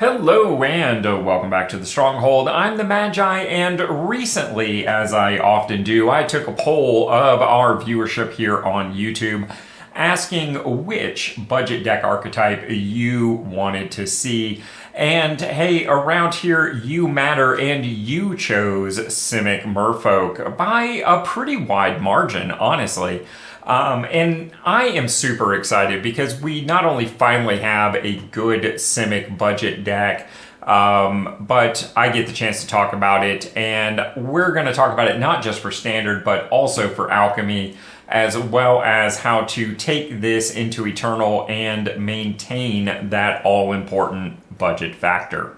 Hello and welcome back to the Stronghold. I'm the MtG, and recently, as I often do, I took a poll of our viewership here on YouTube asking which budget deck archetype you wanted to see. And hey, around here you matter, and you chose Simic Merfolk by a pretty wide margin, honestly. And I am super excited because we not only finally have a good Simic budget deck, but I get the chance to talk about it, and we're going to talk about it not just for Standard, but also for Alchemy, as well as how to take this into Eternal and maintain that all-important budget factor.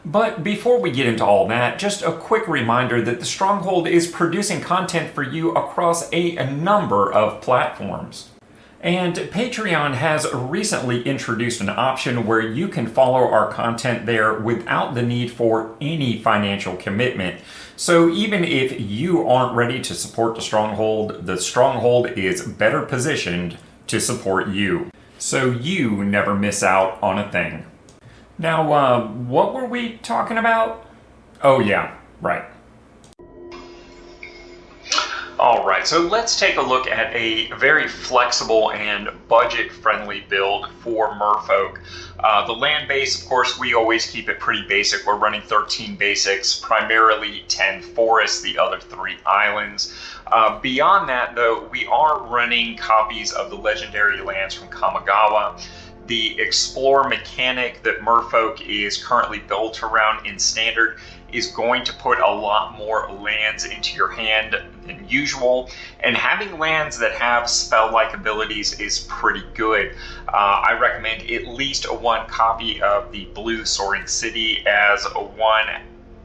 But before we get into all that, just a quick reminder that the Stronghold is producing content for you across a number of platforms. And Patreon has recently introduced an option where you can follow our content there without the need for any financial commitment. So even if you aren't ready to support the Stronghold is better positioned to support you. So you never miss out on a thing. Now, what were we talking about? Oh yeah, right. Alright, so let's take a look at a very flexible and budget-friendly build for Merfolk. The land base, of course, we always keep it pretty basic. We're running 13 basics, primarily 10 forests, the other 3 islands. Beyond that, though, we are running copies of the legendary lands from Kamigawa. The Explore mechanic that Merfolk is currently built around in Standard is going to put a lot more lands into your hand than usual, and having lands that have spell-like abilities is pretty good. I recommend at least one copy of the Blue Soaring City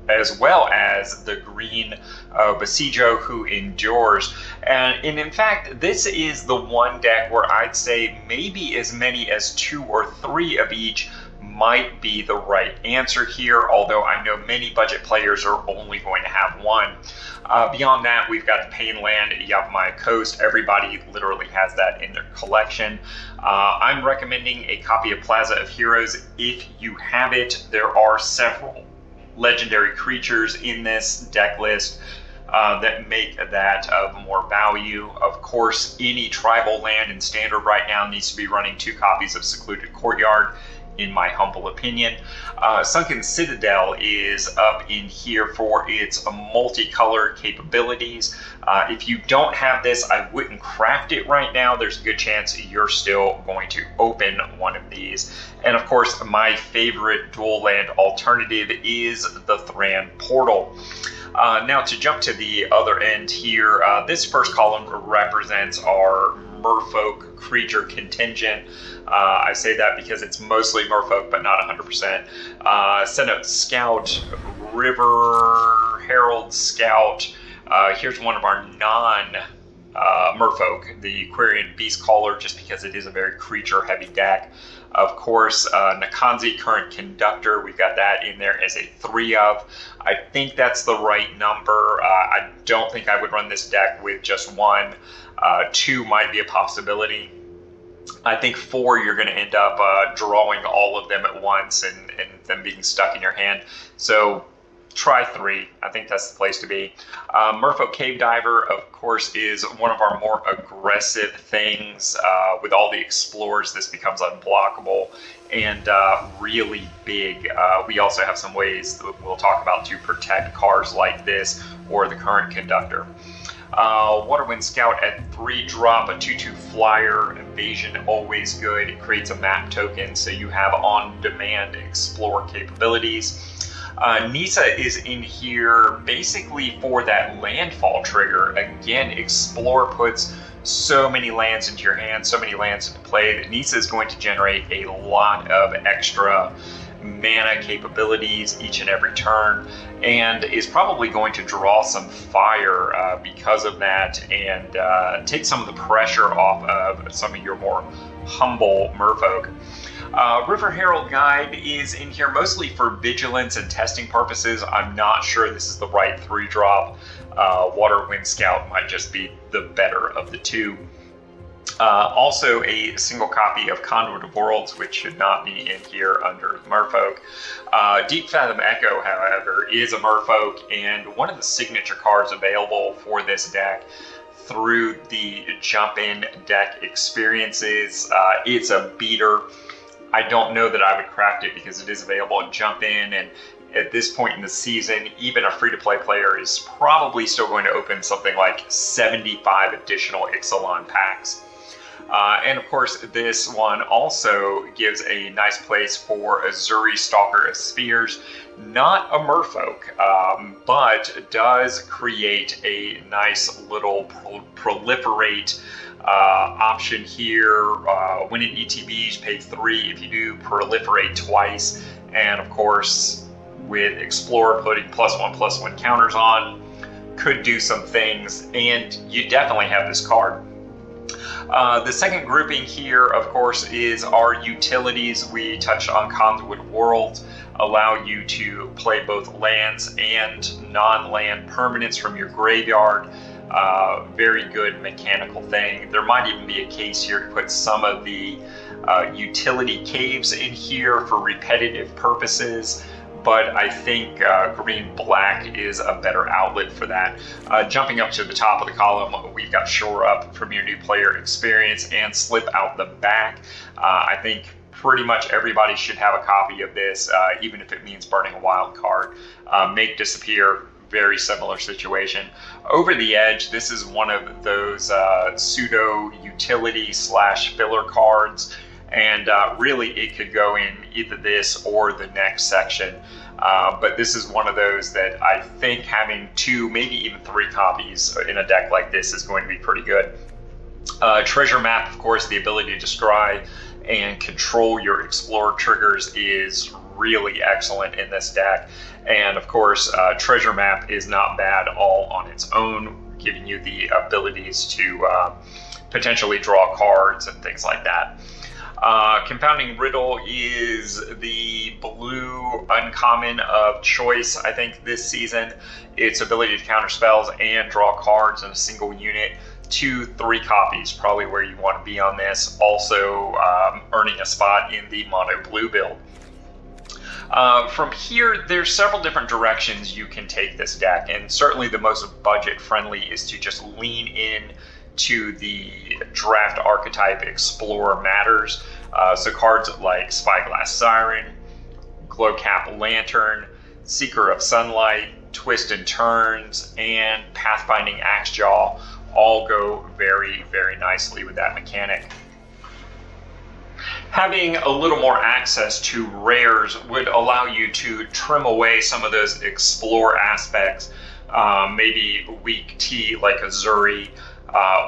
as well as the green Besijo Who Endures. And in fact, this is the one deck where I'd say maybe as many as 2 or 3 of each might be the right answer here, although I know many budget players are only going to have one. Beyond that, we've got the Pain Land at Yavimaya Coast. Everybody literally has that in their collection. I'm recommending a copy of Plaza of Heroes if you have it. There are several legendary creatures in this deck list that make that of more value. Of course, any tribal land in Standard right now needs to be running 2 copies of Secluded Courtyard, in my humble opinion. Sunken Citadel is up in here for its multicolor capabilities. If you don't have this, I wouldn't craft it right now. There's a good chance you're still going to open one of these. And of course, my favorite dual land alternative is the Thran Portal. Now to jump to the other end here, this first column represents our Merfolk creature contingent. I say that because it's mostly Merfolk, but not 100%. Send out Scout, River Herald Scout. Here's one of our non-Merfolk, the Aquarian Beastcaller, just because it is a very creature-heavy deck. Of course, Nakanzi Current Conductor, we've got that in there as a 3 of. I think that's the right number. I don't think I would run this deck with just 1. 2 might be a possibility. I think 4, you're going to end up drawing all of them at once and them being stuck in your hand. So try 3. I think that's the place to be. Merfolk Cave Diver, of course, is one of our more aggressive things. With all the explorers, this becomes unblockable and really big. We also have some ways that we'll talk about to protect cards like this or the Current Conductor. Waterwind Scout at 3-drop, a 2/2 flyer, evasion always good. It creates a map token, so you have on-demand explore capabilities. Nisa is in here basically for that landfall trigger. Again, explore puts so many lands into your hand, so many lands into play that Nisa is going to generate a lot of extra mana capabilities each and every turn, and is probably going to draw some fire because of that, and take some of the pressure off of some of your more humble Merfolk. River Herald Guide is in here mostly for vigilance and testing purposes. I'm not sure this is the right 3-drop. Waterwind Scout might just be the better of the 2. Also a single copy of Conduit of Worlds, which should not be in here under Merfolk. Deep Fathom Echo, however, is a Merfolk and one of the signature cards available for this deck through the jump-in deck experiences. It's a beater. I don't know that I would craft it because it is available in jump-in, and at this point in the season, even a free-to-play player is probably still going to open something like 75 additional Ixalan packs. And of course, this one also gives a nice place for Azuri Stalker of Spheres. Not a Merfolk, but does create a nice little proliferate option here. When it ETBs, pay 3 if you do proliferate twice. And of course, with Explorer putting +1/+1 counters on, could do some things, and you definitely have this card. The second grouping here, of course, is our utilities. We touched on Conduit Worlds, allow you to play both lands and non-land permanents from your graveyard. Very good mechanical thing. There might even be a case here to put some of the utility caves in here for repetitive purposes, but I think green-black is a better outlet for that. Jumping up to the top of the column, we've got Shore Up from your new player experience and Slip Out the Back. I think pretty much everybody should have a copy of this, even if it means burning a wild card. Make Disappear, very similar situation. Over the Edge, this is one of those pseudo utility / filler cards, and really it could go in either this or the next section. But this is one of those that I think having 2, maybe even 3 copies in a deck like this is going to be pretty good. Treasure Map, of course, the ability to scry and control your Explorer triggers is really excellent in this deck. And of course, Treasure Map is not bad all on its own, giving you the abilities to potentially draw cards and things like that. Compounding Riddle is the blue uncommon of choice, I think, this season. Its ability to counter spells and draw cards in a single unit. 2-3 copies, probably where you want to be on this. Also earning a spot in the mono blue build. From here, there's several different directions you can take this deck, and certainly the most budget friendly is to just lean in to the draft archetype Explorer Matters. So cards like Spyglass Siren, Glowcap Lantern, Seeker of Sunlight, Twist and Turns, and Pathfinding Axejaw all go very, very nicely with that mechanic. Having a little more access to rares would allow you to trim away some of those Explore aspects, maybe weak T like Azuri,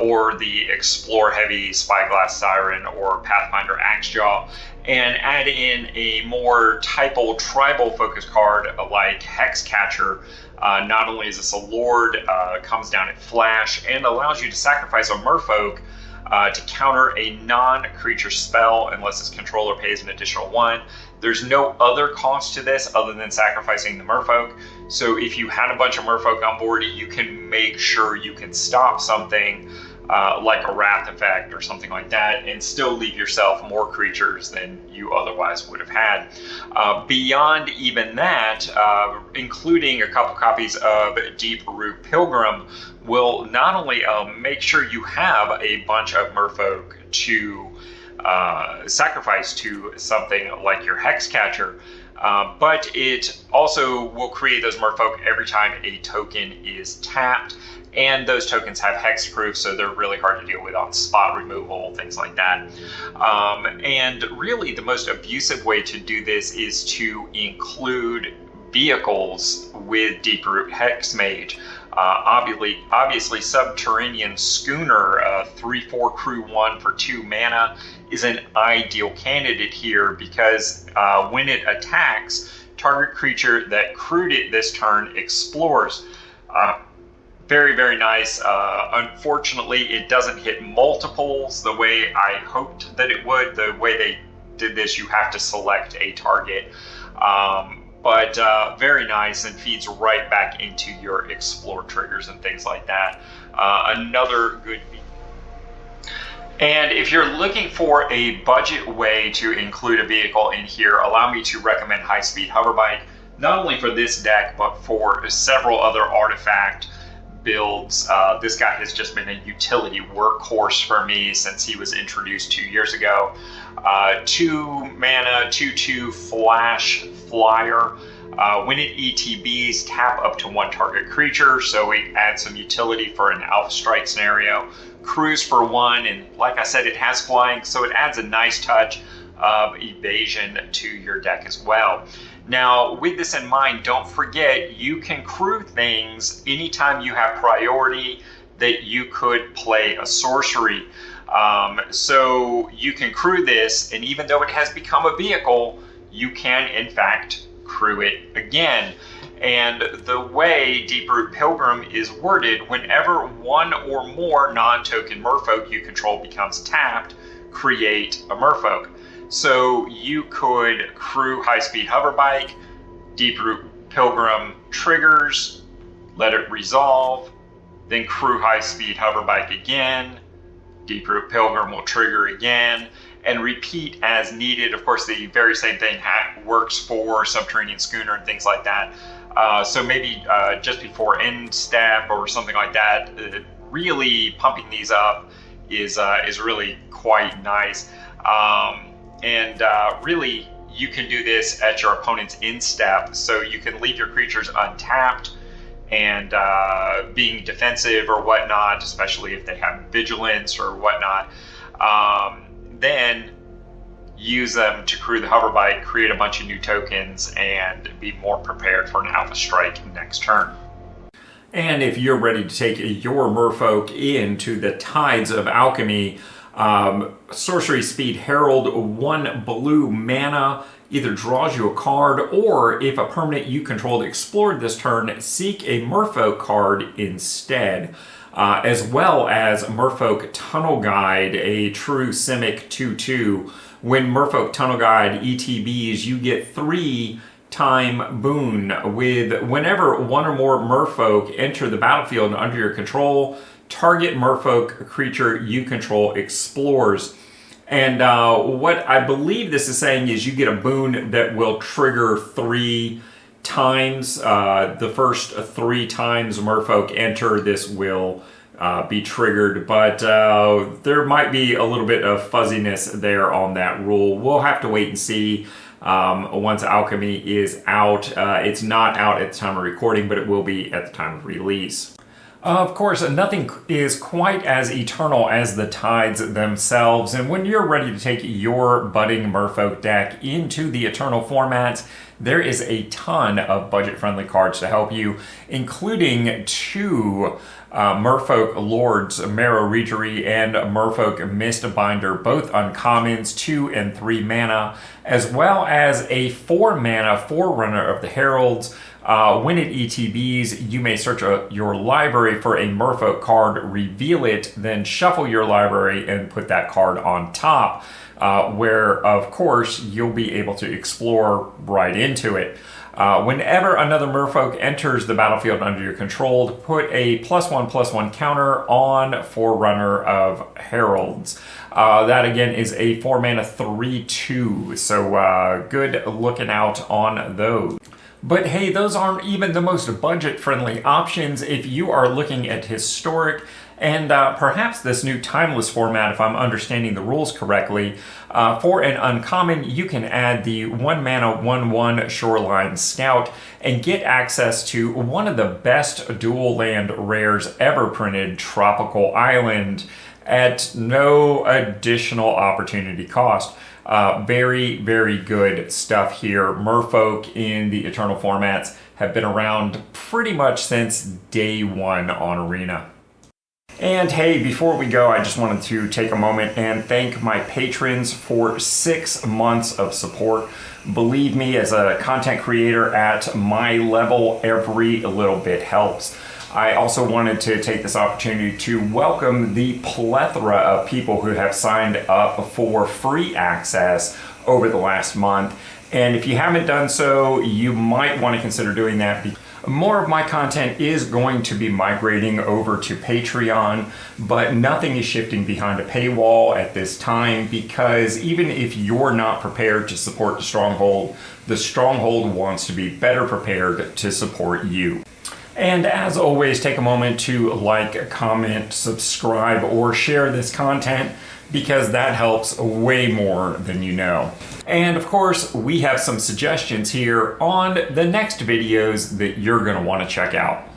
or the Explore heavy Spyglass Siren or Pathfinder Axejaw, and add in a more typal tribal focused card like Hexcatcher. Not only is this a Lord, comes down at flash, and allows you to sacrifice a Merfolk to counter a non-creature spell unless its controller pays an additional 1. There's no other cost to this other than sacrificing the Merfolk. So if you had a bunch of Merfolk on board, you can make sure you can stop something like a Wrath effect or something like that, and still leave yourself more creatures than you otherwise would have had. Beyond even that, including a couple copies of Deep Root Pilgrim will not only make sure you have a bunch of Merfolk to sacrifice to something like your Hexcatcher, but it also will create those Merfolk every time a token is tapped, and those tokens have hexproof, so they're really hard to deal with on spot removal, things like that. And really the most abusive way to do this is to include vehicles with Deeproot Hexmage. Obviously, Subterranean Schooner, 3/4 crew 1 for 2 mana, is an ideal candidate here because when it attacks, target creature that crewed it this turn explores. Very, very nice. Unfortunately, it doesn't hit multiples the way I hoped that it would. The way they did this, you have to select a target. But very nice, and feeds right back into your Explore triggers and things like that. Another good... And if you're looking for a budget way to include a vehicle in here, allow me to recommend High Speed Hoverbike, not only for this deck, but for several other artifact builds. This guy has just been a utility workhorse for me since he was introduced 2 years ago. 2 mana, 2/2 flash flyer. When it ETBs, tap up to 1 target creature, so it adds some utility for an Alpha Strike scenario. Cruise for 1, and like I said, it has flying, so it adds a nice touch of evasion to your deck as well. Now, with this in mind, don't forget you can crew things anytime you have priority that you could play a sorcery. So you can crew this, and even though it has become a vehicle, you can in fact crew it again. And the way Deeproot Pilgrim is worded, whenever 1 or more non-token merfolk you control becomes tapped, create a merfolk. So you could crew High Speed Hoverbike, Deeproot Pilgrim triggers, let it resolve, then crew High Speed Hoverbike again, Deeproot Pilgrim will trigger again, and repeat as needed. Of course, the very same thing works for Subterranean Schooner and things like that. So maybe just before end step or something like that, really pumping these up is really quite nice. And really, you can do this at your opponent's end step, so you can leave your creatures untapped and being defensive or whatnot, especially if they have vigilance or whatnot. Then use them to crew the hoverbike, create a bunch of new tokens, and be more prepared for an Alpha Strike next turn. And if you're ready to take your merfolk into the tides of alchemy, Sorcery Speed Herald, 1 blue mana, either draws you a card, or if a permanent you controlled explored this turn, seek a merfolk card instead. As well as Merfolk Tunnel Guide, a true Simic 2/2. When Merfolk Tunnel Guide ETBs, you get 3 time boon with whenever 1 or more merfolk enter the battlefield under your control, target merfolk creature you control explores. And what I believe this is saying is you get a boon that will trigger 3 times. The first 3 times merfolk enter, this will be triggered, but there might be a little bit of fuzziness there on that rule. We'll have to wait and see once Alchemy is out. It's not out at the time of recording, but it will be at the time of release. Of course, nothing is quite as eternal as the tides themselves, and when you're ready to take your budding merfolk deck into the eternal formats, there is a ton of budget-friendly cards to help you, including 2 Merfolk Lords, Marrow Reejery and Merfolk Mistbinder, both uncommons, 2 and 3 mana, as well as a 4 mana Forerunner of the Heralds. When it ETBs, you may search your library for a Merfolk card, reveal it, then shuffle your library and put that card on top, where, of course, you'll be able to explore right into it. Whenever another merfolk enters the battlefield under your control, put a +1/+1 counter on Forerunner of Heralds. That again is a 4 mana 3/2, so good looking out on those. But hey, those aren't even the most budget-friendly options if you are looking at historic and perhaps this new timeless format, if I'm understanding the rules correctly. For an uncommon, you can add the 1 mana 1/1 Shoreline Scout and get access to one of the best dual land rares ever printed, Tropical Island, at no additional opportunity cost. Very, very good stuff here. Merfolk in the Eternal formats have been around pretty much since day 1 on Arena. And hey, before we go, I just wanted to take a moment and thank my patrons for 6 months of support. Believe me, as a content creator at my level, every little bit helps. I also wanted to take this opportunity to welcome the plethora of people who have signed up for free access over the last month. And if you haven't done so, you might want to consider doing that. More of my content is going to be migrating over to Patreon, but nothing is shifting behind a paywall at this time, because even if you're not prepared to support the Stronghold wants to be better prepared to support you. And as always, take a moment to like, comment, subscribe, or share this content, because that helps way more than you know. And of course, we have some suggestions here on the next videos that you're going to want to check out.